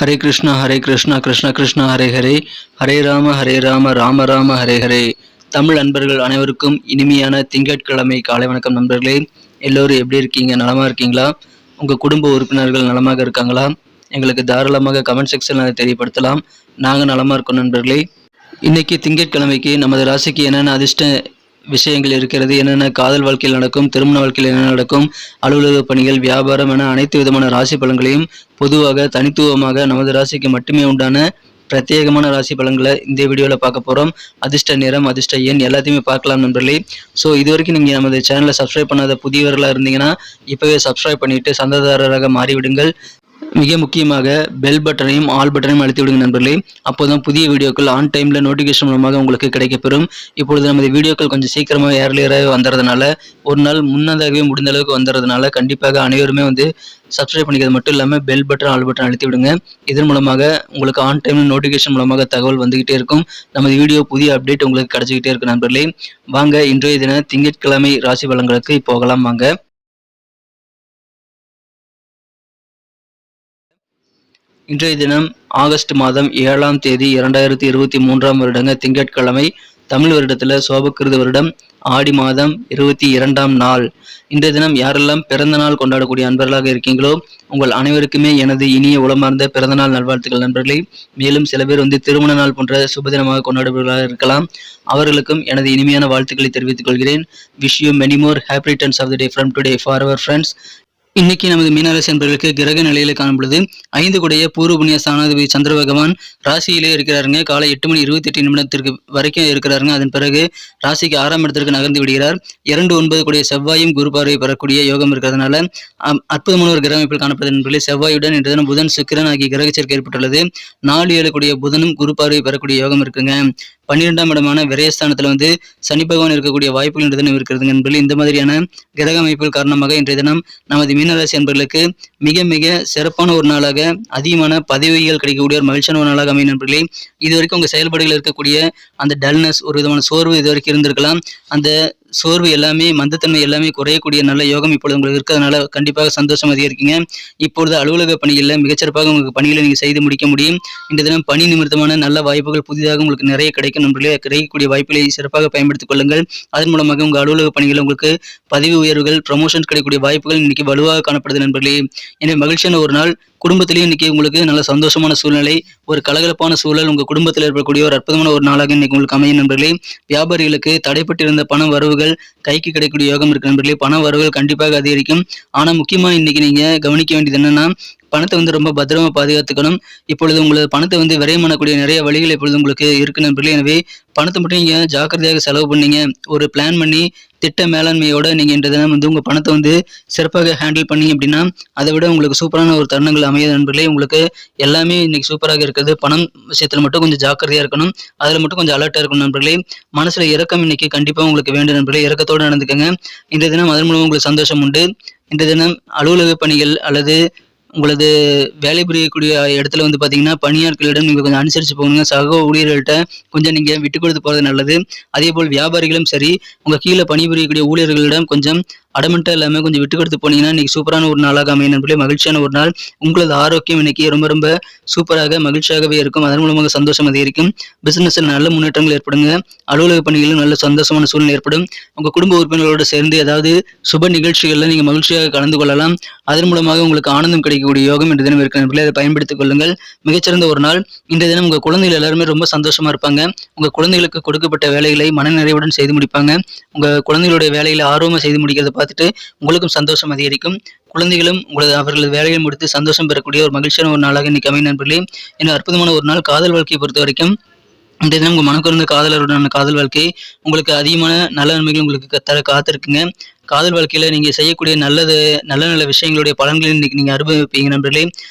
ஹரே கிருஷ்ணா கிருஷ்ண கிருஷ்ணா ஹரே ஹரே, ஹரே ராம ராம ராம ஹரே ஹரே. தமிழ் நண்பர்கள் அனைவருக்கும் இனிமையான திங்கட்கிழமை காலை வணக்கம் நண்பர்களே. எல்லோரும் எப்படி இருக்கீங்க? நலமா இருக்கீங்களா? உங்கள் குடும்ப உறுப்பினர்கள் நலமாக இருக்காங்களா? எங்களுக்கு தாராளமாக கமெண்ட் செக்ஷனில் தெரியப்படுத்தலாம். நாங்கள் நலமாக இருக்கோம் நண்பர்களே. இன்னைக்கு திங்கட்கிழமைக்கு நமது ராசிக்கு என்னென்ன அதிர்ஷ்ட விஷயங்கள் இருக்கிறது, என்னென்ன காதல் வாழ்க்கையில் நடக்கும், திருமண வாழ்க்கையில் என்ன நடக்கும், அலுவலக பணிகள், வியாபாரம் என அனைத்து விதமான ராசி பலன்களையும் பொதுவாக தனித்துவமாக நமது ராசிக்கு மட்டுமே உண்டான பிரத்யேகமான ராசி பலன்களை இந்த வீடியோவில் பார்க்க போகிறோம். அதிர்ஷ்ட நிறம், அதிர்ஷ்ட எண் எல்லாத்தையுமே பார்க்கலாம் நண்பர்களே. ஸோ இது வரைக்கும் நீங்கள் நமது சேனலை சப்ஸ்கிரைப் பண்ணாத புதியவர்களாக இருந்தீங்கன்னா இப்போவே சப்ஸ்கிரைப் பண்ணிவிட்டு சந்தாதாரராக மாறிவிடுங்கள். மிக முக்கியமாக பெல் பட்டனையும் ஆல் பட்டனையும் அழுத்தி விடுங்க நண்பர்களே. அப்போதான் புதிய வீடியோக்கள் ஆன் டைமில் நோட்டிஃபிகேஷன் மூலமாக உங்களுக்கு கிடைக்கப்பெறும். இப்பொழுது நமது வீடியோக்கள் கொஞ்சம் சீக்கிரமாக ஏர்லியராக வந்துறதுனால, ஒரு நாள் முன்னதாகவே முடிந்த அளவுக்கு வந்துறதுனால கண்டிப்பாக அனைவருமே சப்ஸ்கிரைப் பண்ணிக்கிறது மட்டும் இல்லாமல் பெல் பட்டன் ஆல் பட்டன் அழுத்தி விடுங்க. இதன் மூலமாக உங்களுக்கு ஆன் டைமில் நோட்டிஃபிகேஷன் மூலமாக தகவல் வந்துகிட்டே இருக்கும். நமது வீடியோ புதிய அப்டேட் உங்களுக்கு கிடைச்சிக்கிட்டே இருக்கும் நண்பர்களே. வாங்க இன்றைய தின திங்கட்கிழமை ராசி பலன்களுக்கு போகலாம் வாங்க. இன்றைய தினம் ஆகஸ்ட் மாதம் 7ஆம் தேதி 2023ஆம் வருடங்க திங்கட்கிழமை. தமிழ் வருடத்தில் சோபக்கிருத வருடம் ஆடி மாதம் 22ஆம் நாள். இன்றைய தினம் யாரெல்லாம் பிறந்த நாள் கொண்டாடக்கூடிய அன்பர்களாக இருக்கீங்களோ உங்கள் அனைவருக்குமே எனது இனிய உளமார்ந்த பிறந்தநாள் நல்வாழ்த்துக்கள் நண்பர்களே. மேலும் சில பேர் திருமண நாள் போன்ற சுபதினமாக கொண்டாடுபவர்களாக இருக்கலாம். அவர்களுக்கும் எனது இனிமையான வாழ்த்துக்களை தெரிவித்துக் கொள்கிறேன். Wish you many more happy returns of the day from today for our friends. இன்னைக்கு நமது மீனராசி என்பவர்களுக்கு கிரக நிலையில காணப்படுது. 5 கூடைய பூர்வ புண்ணிய ஸ்தானாதிபதி சந்திர பகவான் ராசியிலே இருக்கிறாருங்க. காலை 8:28 வரைக்கும் இருக்கிறாருங்க. அதன் பிறகு ராசிக்கு 6ஆம் இடத்திற்கு நகர்ந்து விடுகிறார். 2-9 கூடிய செவ்வாயும் குரு பார்வை பெறக்கூடிய யோகம் இருக்கிறதுனால அற்புதமான ஒரு கிரக அமைப்பில் காணப்படுது என்பதில் செவ்வாயுடன் இன்று தினம் புதன் சுக்கிரன் ஆகிய கிரக சேர்க்கை ஏற்பட்டுள்ளது. 4-7 கூடிய புதனும் குரு பார்வை பெறக்கூடிய யோகம் இருக்குங்க. 12ஆம் இடமான விரயஸ்தானத்தில் சனி பகவான் இருக்கக்கூடிய வாய்ப்புகள் இன்று தினம் இருக்கிறதுங்க என்பதில் இந்த மாதிரியான கிரக அமைப்புகள் காரணமாக இன்றைய தினம் நமது மீனராசி என்பவர்களுக்கு மிக மிக சிறப்பான ஒரு நாளாக, அதிகமான பதவிகள் கிடைக்கக்கூடிய ஒரு மகிழ்ச்சியான ஒரு நாளாக அமையும் நண்பர்களே. இதுவரைக்கும் உங்கள் செயல்பாடுகள் இருக்கக்கூடிய அந்த டல்னஸ், ஒரு விதமான சோர்வு இதுவரைக்கும் இருந்திருக்கலாம். அந்த சோர்வு எல்லாமே, மந்தத்தன்மை எல்லாமே குறையக்கூடிய நல்ல யோகம் இப்பொழுது உங்களுக்கு இருக்கிறதுனால கண்டிப்பாக சந்தோஷம் அதிகரிக்கீங்க. இப்பொழுது அலுவலக பணிகளில் மிகச்சிறப்பாக உங்களுக்கு பணிகளை நீங்கள் செய்து முடிக்க முடியும். இந்த தினம் பணி நிமித்தமான நல்ல வாய்ப்புகள் புதிதாக உங்களுக்கு நிறைய கிடைக்கும் நண்பர்களே. கிடைக்கக்கூடிய வாய்ப்புகளை சிறப்பாக பயன்படுத்திக் கொள்ளுங்கள். அதன் மூலமாக உங்கள் அலுவலக பணிகள் உங்களுக்கு பதவி உயர்வுகள், ப்ரமோஷன்ஸ் கிடைக்கக்கூடிய வாய்ப்புகள் இன்னைக்கு வலுவாக காணப்படுது நண்பர்களே. எனவே மகிழ்ச்சியான ஒரு நாள். குடும்பத்திலேயே இன்னைக்கு உங்களுக்கு நல்ல சந்தோஷமான சூழ்நிலை, ஒரு கலகலப்பான சூழல் உங்கள் குடும்பத்தில் ஏற்படக்கூடிய ஒரு அற்புதமான ஒரு நாளாக இன்னைக்கு உங்களுக்கு அமையும் நண்பர்களே. வியாபாரிகளுக்கு தடைப்பட்டிருந்த பண வரவுகள் கைக்கு கிடைக்கக்கூடிய யோகம் இருக்கு நண்பர்களே. பண வரவுகள் கண்டிப்பாக அதிகரிக்கும். ஆனா முக்கியமா இன்னைக்கு நீங்க கவனிக்க வேண்டியது என்னன்னா, பணத்தை ரொம்ப பத்திரமா பாதுகாத்துக்கணும். இப்பொழுது உங்களது பணத்தை விரயம் பண்ணக்கூடிய நிறைய வழிகள் இப்பொழுது உங்களுக்கு இருக்கு நண்பர்களே. எனவே பணத்தை மட்டும் நீங்க ஜாக்கிரதையாக செலவு பண்ணீங்க, ஒரு பிளான் பண்ணி திட்ட மேலாண்மையோட நீங்க இன்றைய தினம் உங்க பணத்தை சிறப்பாக ஹேண்டில் பண்ணீங்க அப்படின்னா அதை விட உங்களுக்கு சூப்பரான ஒரு தருணங்கள் அமைய நண்பர்களே. உங்களுக்கு எல்லாமே இன்னைக்கு சூப்பராக இருக்கிறது. பணம் விஷயத்துல மட்டும் கொஞ்சம் ஜாக்கிரதையா இருக்கணும், அதுல மட்டும் கொஞ்சம் அலர்ட்டா இருக்கணும் நண்பர்களே. மனசுல இறக்கம் இன்னைக்கு கண்டிப்பா உங்களுக்கு வேண்டும் நண்பர்களே. இறக்கத்தோடு நடந்துக்கங்க இன்றைய தினம். அதன் மூலம் உங்களுக்கு சந்தோஷம் உண்டு. இன்றைய தினம் அலுவலக பணிகள் அல்லது உங்களது வேலை புரியக்கூடிய இடத்துல பார்த்தீங்கன்னா பணியாட்களிடம் நீங்கள் கொஞ்சம் அனுசரித்து போகணுங்க. சக ஊழியர்கள்ட்ட கொஞ்சம் நீங்கள் விட்டு கொடுத்து போகிறது நல்லது. அதே போல் வியாபாரிகளும் சரி, உங்கள் கீழே பணிபுரியக்கூடிய ஊழியர்களிடம் கொஞ்சம் அடமெண்ட்டாக இல்லாமல் கொஞ்சம் விட்டு கொடுத்து போனீங்கன்னா இன்னைக்கு சூப்பரான ஒரு நாளாக அமையும் நண்பர்களே. மகிழ்ச்சியான ஒரு நாள். உங்களது ஆரோக்கியம் இன்னைக்கு ரொம்ப ரொம்ப சூப்பராக மகிழ்ச்சியாகவே இருக்கும். அதன் மூலமாக சந்தோஷம் அதிகரிக்கும். பிசினஸில் நல்ல முன்னேற்றங்கள் ஏற்படுங்க. அலுவலக பணிகளிலும் நல்ல சந்தோஷமான சூழ்நிலை ஏற்படும். உங்கள் குடும்ப உறுப்பினர்களோடு சேர்ந்து ஏதாவது சுப நிகழ்ச்சிகளில் நீங்கள் மகிழ்ச்சியாக கலந்து கொள்ளலாம். அதன் மூலமாக உங்களுக்கு ஆனந்தம் கிடைக்கக்கூடிய யோகம் இன்று தினம் இருக்க நண்பர்களே. அதை பயன்படுத்திக் கொள்ளுங்கள். மிகச்சிறந்த ஒரு நாள். இன்றைய தினம் உங்கள் குழந்தைகள் எல்லாருமே ரொம்ப சந்தோஷமா இருப்பாங்க. உங்கள் குழந்தைகளுக்கு கொடுக்கப்பட்ட வேலைகளை மனநிறைவுடன் செய்து முடிப்பாங்க. உங்கள் குழந்தைகளுடைய வேலைகளை ஆர்வமாக செய்து முடிக்கிறத பார்த்துட்டு உங்களுக்கும் சந்தோஷம் அதிகரிக்கும். குழந்தைகளும் அவர்களது வேலையை முடித்து சந்தோஷம் பெறக்கூடிய ஒரு மகிழ்ச்சியான ஒரு நாளாக இன்னைக்கு அமையும் நண்பர்களே. இன்னும் அற்புதமான ஒரு நாள். காதல் வாழ்க்கையை பொறுத்த வரைக்கும் இன்றைய தினம் உங்கள் மனக்குறந்த காதலருடனான காதல் வாழ்க்கை உங்களுக்கு அதிகமான நல்ல நன்மைகள் உங்களுக்கு தர காத்திருக்குங்க. காதல் வாழ்க்கையில நீங்க செய்யக்கூடிய நல்ல விஷயங்களுடைய பலன்களை இன்னைக்கு நீங்க அனுபவிப்பீங்க நண்பர்களே.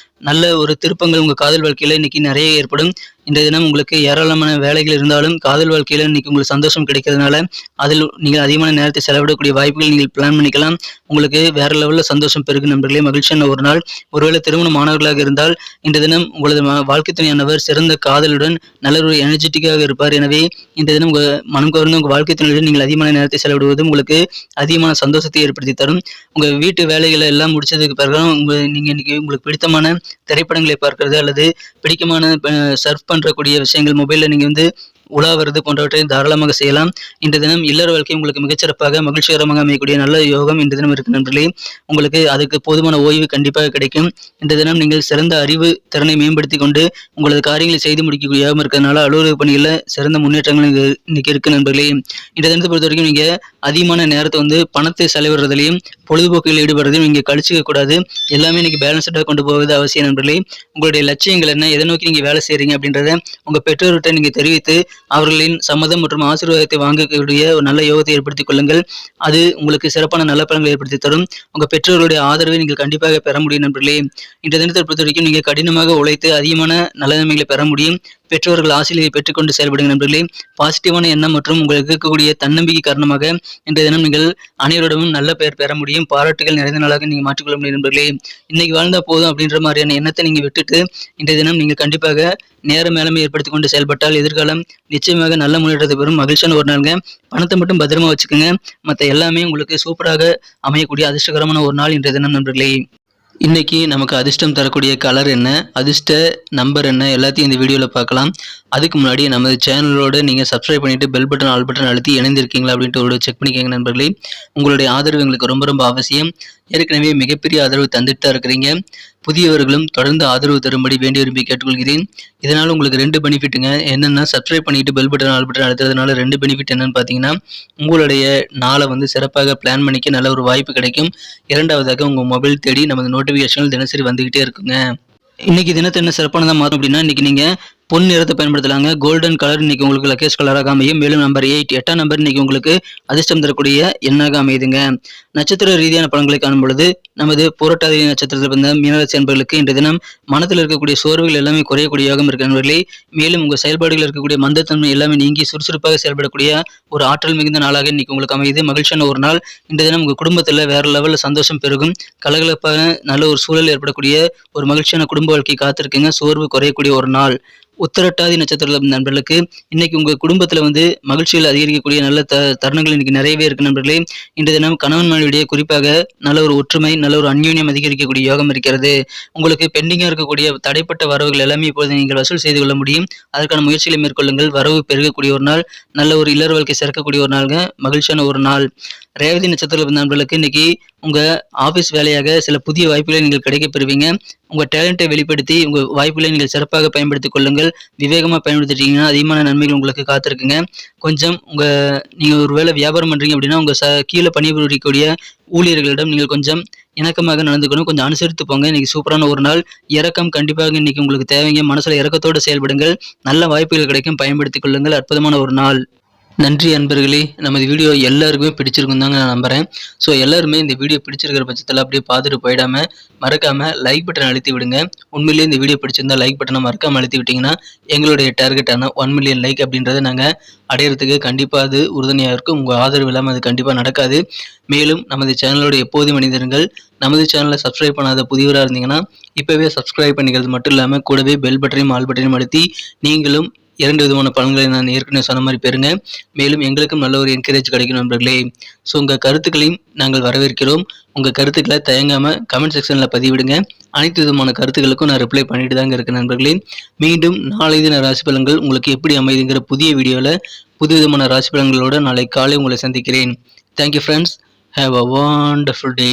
நல்ல ஒரு திருப்பங்கள் உங்க காதல் வாழ்க்கையில இன்னைக்கு நிறைய ஏற்படும். இன்றைய தினம் உங்களுக்கு ஏராளமான வேலைகள் இருந்தாலும் காதல் வாழ்க்கையில இன்னைக்கு உங்களுக்கு சந்தோஷம் கிடைக்கிறதுனால அதில் நீங்கள் அதிகமான நேரத்தை செலவிடக்கூடிய வாய்ப்புகள் நீங்கள் பிளான் பண்ணிக்கலாம். உங்களுக்கு வேற லெவலில் சந்தோஷம் பெருகு நண்பர்களே. மகிழ்ச்சியான ஒரு நாள். ஒருவேளை திருமண மாணவர்களாக இருந்தால் இன்றைய தினம் உங்களது வாழ்க்கை துணையானவர் சிறந்த காதலுடன் நல்ல ஒரு எனர்ஜெட்டிக்காக இருப்பார். எனவே இன்றைய தினம் உங்க மனம் கவர்ந்து உங்க வாழ்க்கை துணையுடன் நீங்கள் அதிகமான நேரத்தை செலவிடுவது உங்களுக்கு அதிகமான சந்தோஷத்தை ஏற்படுத்தி தரும். உங்க வீட்டு வேலைகளை எல்லாம் முடிச்சதுக்கு பிறகு நீங்க இன்னைக்கு உங்களுக்கு பிடித்தமான திரைப்படங்களை பார்க்கிறது அல்லது பிடிக்கமான சர்ஃப் பண்றக்கூடிய விஷயங்கள் மொபைல்ல நீங்க வந்து உலாவுறது போன்றவற்றை தாராளமாக செய்யலாம். இன்றைய தினம் இல்லற வாழ்க்கை உங்களுக்கு மிகச்சிறப்பாக மகிழ்ச்சிகரமாக அமையக்கூடிய நல்ல யோகம் இன்றைய தினம் இருக்கு நண்பர்களே. உங்களுக்கு அதுக்கு போதுமான ஓய்வு கண்டிப்பாக கிடைக்கும். இன்றைய தினம் நீங்கள் சிறந்த அறிவு திறனை மேம்படுத்திக் கொண்டு உங்களது காரியங்களை செய்து முடிக்கக்கூடிய யோகம் இருக்கிறதுனால அலுவலக பணிகளில் சிறந்த முன்னேற்றங்கள் இன்னைக்கு இருக்கு நண்பர்களே. இன்றைய தினத்தை பொறுத்த வரைக்கும் நீங்க அதிகமான நேரத்தை வந்து பணத்தை செலவிடுறதுலையும் பொழுதுபோக்கில் ஈடுபடுறதையும் நீங்க கழிச்சிக்க கூடாது. எல்லாமே இன்னைக்கு பேலன்ஸ்டாக கொண்டு போவது அவசியம் நண்பர்களே. உங்களுடைய லட்சியங்கள் என்ன, எதை நோக்கி நீங்க வேலை செய்றீங்க அப்படின்றத உங்க பெற்றோர்கிட்ட நீங்க தெரிவித்து அவர்களின் சம்மதம் மற்றும் ஆசீர்வாதத்தை வாங்கக்கூடிய ஒரு நல்ல யோகத்தை ஏற்படுத்திக் கொள்ளுங்கள். அது உங்களுக்கு சிறப்பான நல்ல பலன்களை ஏற்படுத்தி தரும். உங்க பெற்றோர்களுடைய ஆதரவை நீங்கள் கண்டிப்பாக பெற முடியும் நண்பர்களே. இன்றைய தினத்தை பொறுத்த வரைக்கும் நீங்க கடினமாக உழைத்து அதிகமான நல்ல நன்மைகளை பெற முடியும். பெற்றோர்கள் ஆசிரியரை பெற்றுக்கொண்டு செயல்படுங்க நண்பர்களே. பாசிட்டிவான எண்ணம் மற்றும் உங்களுக்கு இருக்கக்கூடிய தன்னம்பிக்கை காரணமாக இன்றைய தினம் நீங்கள் அனைவரிடமும் நல்ல பெயர் பெற முடியும். பாராட்டுகள் நிறைந்த நாளாக நீங்க மாற்றிக்கொள்ள முடியும் நண்பர்களே. இன்னைக்கு வாழ்ந்தா போதும் அப்படின்ற மாதிரியான எண்ணத்தை நீங்க விட்டுட்டு இன்றைய தினம் நீங்க கண்டிப்பாக நேர மேலாண்மை ஏற்படுத்திக் கொண்டு செயல்பட்டால் எதிர்காலம் நிச்சயமாக நல்ல முன்னேற்றத்தை பெறும். மகிழ்ச்சியான ஒரு நாளுங்க. பணத்தை மட்டும் பத்திரமா வச்சுக்கோங்க. மற்ற எல்லாமே உங்களுக்கு சூப்பராக அமையக்கூடிய அதிர்ஷ்டகரமான ஒரு நாள் இன்றைய தினம் நண்பர்களே. இன்னைக்கு நமக்கு அதிர்ஷ்டம் தரக்கூடிய கலர் என்ன, அதிர்ஷ்ட நம்பர் என்ன, எல்லாத்தையும் இந்த வீடியோவில் பார்க்கலாம். அதுக்கு முன்னாடி நமது சேனலோட நீங்கள் சப்ஸ்கிரைப் பண்ணிட்டு பெல் பட்டன் ஆல் பட்டன் அழுத்தி இணைந்திருக்கீங்களா அப்படின்ட்டு ஒரு செக் பண்ணிக்கோங்க நண்பர்களே. உங்களுடைய ஆதரவு எங்களுக்கு ரொம்ப ரொம்ப அவசியம். ஏற்கனவே மிகப்பெரிய ஆதரவு தந்துட்டு தான் இருக்கிறீங்க. புதியவர்களும் தொடர்ந்து ஆதரவு தரும்படி வேண்டி விரும்பி கேட்டுக்கொள்கிறேன். இதனால் உங்களுக்கு 2 பெனிஃபிட்டுங்க. என்னென்னா சப்ஸ்கிரைப் பண்ணிட்டு பெல் பட்டன் ஆல் பட்டன் அழுத்துறதுனால 2 பெனிஃபிட் என்னன்னு பார்த்தீங்கன்னா, உங்களுடைய நாளை வந்து சிறப்பாக பிளான் பண்ணிக்க நல்ல ஒரு வாய்ப்பு கிடைக்கும். இரண்டாவதாக உங்கள் மொபைல் தேடி நமது நோட்டிஃபிகேஷன்கள் தினசரி வந்துகிட்டே இருக்குங்க. இன்னைக்கு தினத்தை என்ன சிறப்பானதாக மாறும் அப்படின்னா, இன்னைக்கு நீங்கள் பொன் நிறத்தை பயன்படுத்தலாங்க. கோல்டன் கலர் இன்னைக்கு உங்களுக்கு லக்கேஜ் கலராக அமையும். மேலும் நம்பர் 8 8ஆம் நம்பர் இன்னைக்கு உங்களுக்கு அதிர்ஷ்டம் தரக்கூடிய எண்ணாக அமையுதுங்க. நட்சத்திர ரீதியான பலன்களை காணும் பொழுது நமது புரட்டாதி நட்சத்திரத்தில் வந்த மீனராசி என்பவர்களுக்கு இன்றைய தினம் மனத்தில் இருக்கக்கூடிய சோர்வுகள் எல்லாமே குறையக்கூடிய யோகம் இருக்கிறவர்களே. மேலும் உங்கள் செயல்பாடுகள் இருக்கக்கூடிய மந்தத்தன்மை எல்லாமே நீங்கி சுறுசுறுப்பாக செயல்படக்கூடிய ஒரு ஆற்றல் மிகுந்த நாளாக இன்னைக்கு உங்களுக்கு அமையுது. மகிழ்ச்சியான ஒரு நாள். இன்றைய தினம் உங்கள் குடும்பத்தில் வேற லெவலில் சந்தோஷம் பெருகும். கலகலப்பான நல்ல ஒரு சூழல் ஏற்படக்கூடிய ஒரு மகிழ்ச்சியான குடும்ப வாழ்க்கை காத்திருக்குங்க. சோர்வு குறையக்கூடிய ஒரு நாள். உத்திரட்டாதி நட்சத்திர நண்பர்களுக்கு இன்னைக்கு உங்க குடும்பத்துல வந்து மகிழ்ச்சிகள் அதிகரிக்கக்கூடிய நல்ல தருணங்கள் இன்னைக்கு நிறையவே இருக்கு நண்பர்களே. இன்றைய தினம் கணவன் மனைவியுடைய குறிப்பாக நல்ல ஒரு ஒற்றுமை, நல்ல ஒரு அந்யோன்யம் அதிகரிக்கக்கூடிய யோகம் இருக்கிறது. உங்களுக்கு பெண்டிங்கா இருக்கக்கூடிய தடைப்பட்ட வரவுகள் எல்லாமே இப்போது நீங்கள் வசூல் செய்து கொள்ள முடியும். அதற்கான முயற்சிகளை மேற்கொள்ளுங்கள். வரவு பெருகக்கூடிய ஒரு நாள், நல்ல ஒரு இல்லற வாழ்க்கை சிறக்கக்கூடிய ஒரு நாளுங்க. மகிழ்ச்சியான ஒரு நாள். ரேவதி நட்சத்திர நண்பர்களுக்கு இன்னைக்கு உங்க ஆபீஸ் வேலையாக சில புதிய வாய்ப்புகளை நீங்கள் கிடைக்க பெறுவீங்க. உங்க டேலண்ட்டை வெளிப்படுத்தி உங்க வாய்ப்புகளை நீங்கள் சிறப்பாக பயன்படுத்திக் கொள்ளுங்கள். விவேகமா பயன்படுத்திட்டீங்கன்னா அதிகமான நன்மைகள் உங்களுக்கு காத்திருக்குங்க. கொஞ்சம் நீங்க ஒரு வேலை வியாபாரம் பண்றீங்க அப்படின்னா உங்க கீழே பணிபுரியக்கூடிய ஊழியர்களிடம் நீங்கள் கொஞ்சம் இணக்கமாக நடந்துக்கணும். கொஞ்சம் அனுசரித்து போங்க. இன்னைக்கு சூப்பரான ஒரு நாள். இரக்கம் கண்டிப்பாக இன்னைக்கு உங்களுக்கு தேவைங்க. மனசுல இரக்கத்தோடு செயல்படுங்கள். நல்ல வாய்ப்புகள் கிடைக்கும். பயன்படுத்திக் கொள்ளுங்கள். அற்புதமான ஒரு நாள். நன்றி அன்பர்களே. நமது வீடியோ எல்லாருக்குமே பிடிச்சிருக்கும் தாங்க நான் நம்புறேன். ஸோ எல்லாருமே இந்த வீடியோ பிடிச்சிருக்கிற பட்சத்தில் அப்படியே பார்த்துட்டு போயிடாம மறக்காம லைக் பட்டன் அழுத்தி விடுங்க. உண்மையிலேயே இந்த வீடியோ பிடிச்சிருந்தா லைக் பட்டனை மறக்காம அழுத்தி விட்டீங்கன்னா எங்களுடைய டார்கெட்டான 1 மில்லியன் லைக் அப்படின்றத நாங்கள் அடையிறதுக்கு கண்டிப்பாக அது உறுதுணையாக இருக்கும். உங்கள் ஆதரவு இல்லாமல் அது கண்டிப்பாக நடக்காது. மேலும் நமது சேனலோட எப்போதும் இணைந்திருங்கள். நமது சேனலை சப்ஸ்கிரைப் பண்ணாத புதியவராக இருந்தீங்கன்னா இப்போவே சப்ஸ்கிரைப் பண்ணிக்கிறது மட்டும் இல்லாமல் கூடவே பெல் பட்டனையும் ஆல் பட்டனையும் அழுத்தி நீங்களும் 2 விதமான பலன்களை நான் ஏற்கனவே சொன்ன மாதிரி பெறுங்க. மேலும் எங்களுக்கும் நல்ல ஒரு என்கரேஜ் கிடைக்கும் நண்பர்களே. ஸோ உங்கள் கருத்துக்களையும் நாங்கள் வரவேற்கிறோம். உங்கள் கருத்துக்களை தயங்காமல் கமெண்ட் செக்ஷனில் பதிவிடுங்க. அனைத்து விதமான கருத்துக்களுக்கும் நான் ரிப்ளை பண்ணிட்டு தாங்க இருக்கேன் நண்பர்களே. மீண்டும் நாளை தின ராசி பலன்கள் உங்களுக்கு எப்படி அமைதுங்கிற புதிய வீடியோவில் புது விதமான ராசி பலன்களோடு நாளை காலை உங்களை சந்திக்கிறேன். Thank you friends. Have a wonderful day.